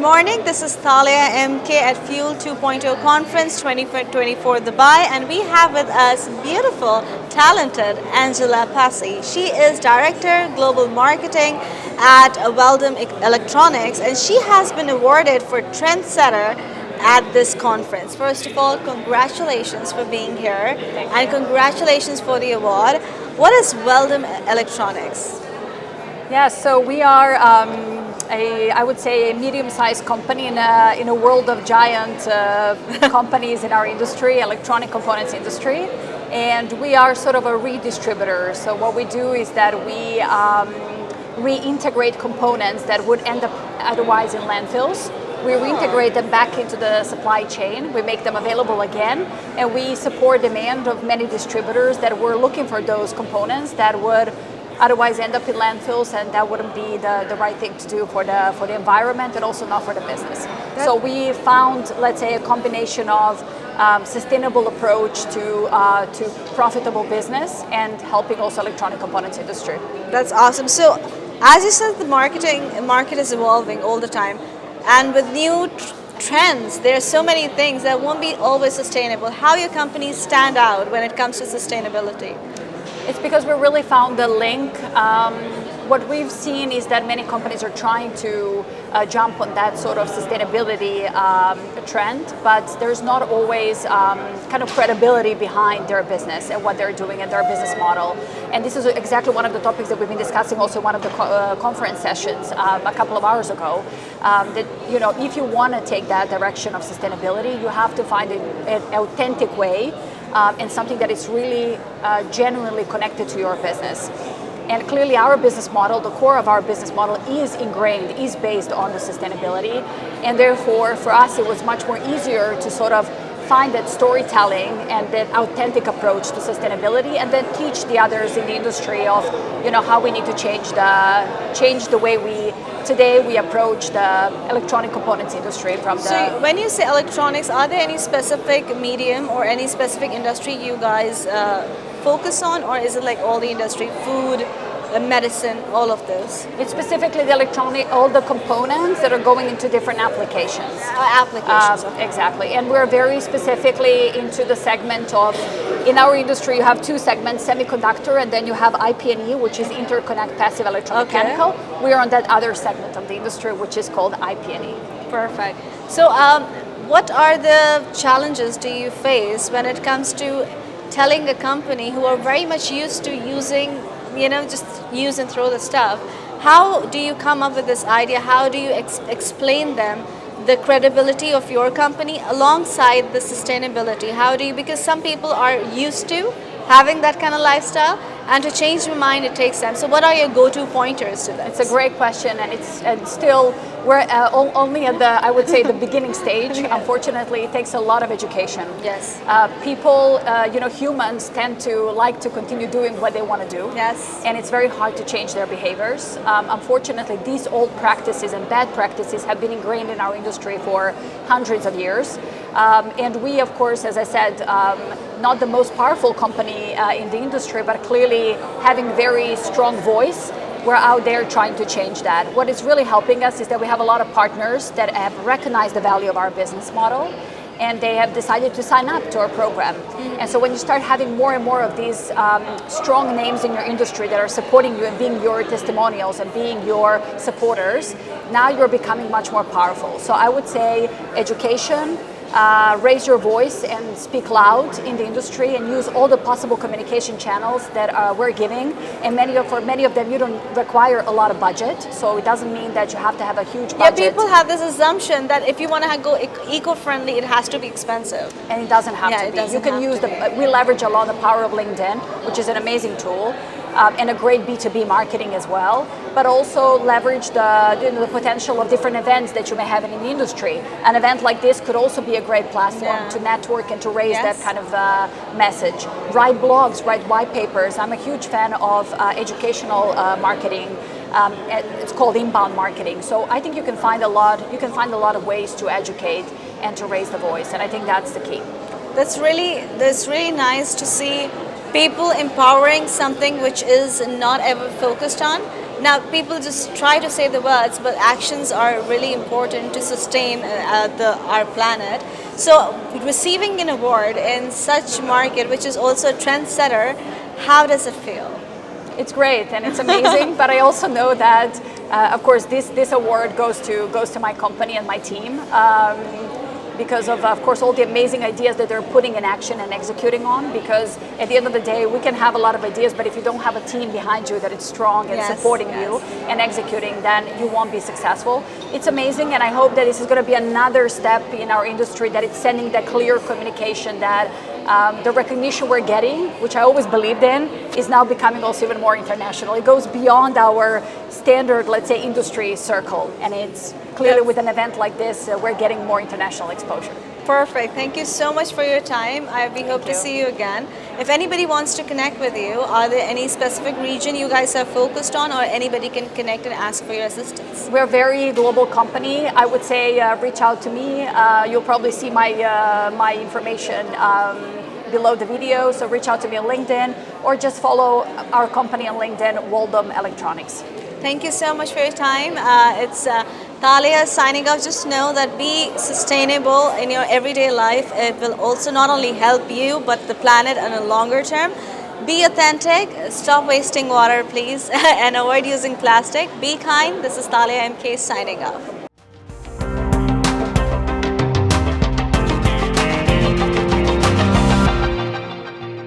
morning, this is Thalia MK at Fuel 2.0 Conference 2024 Dubai, and we have with us beautiful, talented Andjela Pasi. She is Director Global Marketing at Waldom Electronics, and she has been awarded for Trendsetter at this conference. First of all, congratulations for being here, and congratulations for the award. What is Waldom Electronics? Yeah, so we are I would say a medium-sized company in a world of giant companies in our industry, electronic components industry, and we are sort of a redistributor. So what we do is that we reintegrate components that would end up otherwise in landfills. We reintegrate them back into the supply chain, we make them available again, and we support demand of many distributors that were looking for those components that would otherwise end up in landfills, and that wouldn't be the right thing to do for the environment and also not for the business. So we found, let's say, a combination of sustainable approach to profitable business and helping also electronic components industry. That's awesome. So as you said, the market is evolving all the time, and with new trends, there are so many things that won't be always sustainable. How your companies stand out when it comes to sustainability? It's because we really found the link. What we've seen is that many companies are trying to jump on that sort of sustainability trend, but there's not always kind of credibility behind their business and what they're doing and their business model. And this is exactly one of the topics that we've been discussing also in one of the conference sessions a couple of hours ago. That if you want to take that direction of sustainability, you have to find an authentic way. And something that is really genuinely connected to your business. And clearly our business model, the core of our business model is ingrained, is based on the sustainability. And therefore, for us, it was much more easier to sort of find that storytelling and that authentic approach to sustainability, and then teach the others in the industry of how we need to change the way we approach the electronic components industry from the... So when you say electronics, are there any specific medium or any specific industry you guys focus on, or is it like all the industry, food, medicine, all of this? It's specifically the electronic, all the components that are going into different applications. Okay. Exactly, and we're very specifically into the segment of, in our industry you have two segments, semiconductor, and then you have IP&E, which is interconnect passive electromechanical. We're on that other segment of the industry, which is called IP&E. Perfect. So what are the challenges do you face when it comes to telling a company who are very much used to using just use and throw the stuff? How do you come up with this idea? How do you explain them the credibility of your company alongside the sustainability? How do you, because some people are used to having that kind of lifestyle, and to change your mind, it takes time. So what are your go-to pointers to this? It's a great question, and still we're only at I would say the beginning stage. Yes. Unfortunately, it takes a lot of education. Yes. People, humans tend to like to continue doing what they want to do. Yes. And it's very hard to change their behaviors. Unfortunately, these old practices and bad practices have been ingrained in our industry for hundreds of years. And we, of course, as I said, not the most powerful company in the industry, but clearly having very strong voice. We're out there trying to change that. What is really helping us is that we have a lot of partners that have recognized the value of our business model, and they have decided to sign up to our program. Mm-hmm. And so when you start having more and more of these strong names in your industry that are supporting you and being your testimonials and being your supporters, now you're becoming much more powerful. So I would say education, raise your voice and speak loud in the industry, and use all the possible communication channels that we're giving. And for many of them, you don't require a lot of budget, so it doesn't mean that you have to have a huge budget. Yeah, people have this assumption that if you want to go eco-friendly, it has to be expensive. And it doesn't have to be. You can use we leverage a lot the power of LinkedIn, which is an amazing tool. And a great B2B marketing as well, but also leverage the potential of different events that you may have in the industry. An event like this could also be a great platform to network and to raise that kind of message. Write blogs, write white papers. I'm a huge fan of educational marketing. It's called inbound marketing. So I think you can find a lot of ways to educate and to raise the voice, and I think that's the key. That's really nice to see people empowering something which is not ever focused on. Now, people just try to say the words, but actions are really important to sustain our planet. So, receiving an award in such market, which is also a trendsetter, how does it feel? It's great and it's amazing, but I also know that, of course, this award goes to my company and my team. Because of course, all the amazing ideas that they're putting in action and executing on. Because at the end of the day, we can have a lot of ideas, but if you don't have a team behind you that is strong and supporting you and executing, then you won't be successful. It's amazing, and I hope that this is going to be another step in our industry, that it's sending that clear communication that the recognition we're getting, which I always believed in, is now becoming also even more international. It goes beyond our standard, let's say, industry circle, and it's clearly with an event like this, we're getting more international exposure. Perfect. Thank you so much for your time. We hope to see you again. If anybody wants to connect with you, are there any specific region you guys are focused on, or anybody can connect and ask for your assistance? We're a very global company. I would say reach out to me. You'll probably see my information below the video, so reach out to me on LinkedIn, or just follow our company on LinkedIn, Waldom Electronics. Thank you so much for your time. It's Thalia signing off. Just know that be sustainable in your everyday life. It will also not only help you, but the planet on a longer term. Be authentic, stop wasting water, please, and avoid using plastic. Be kind. This is Thalia MK signing off.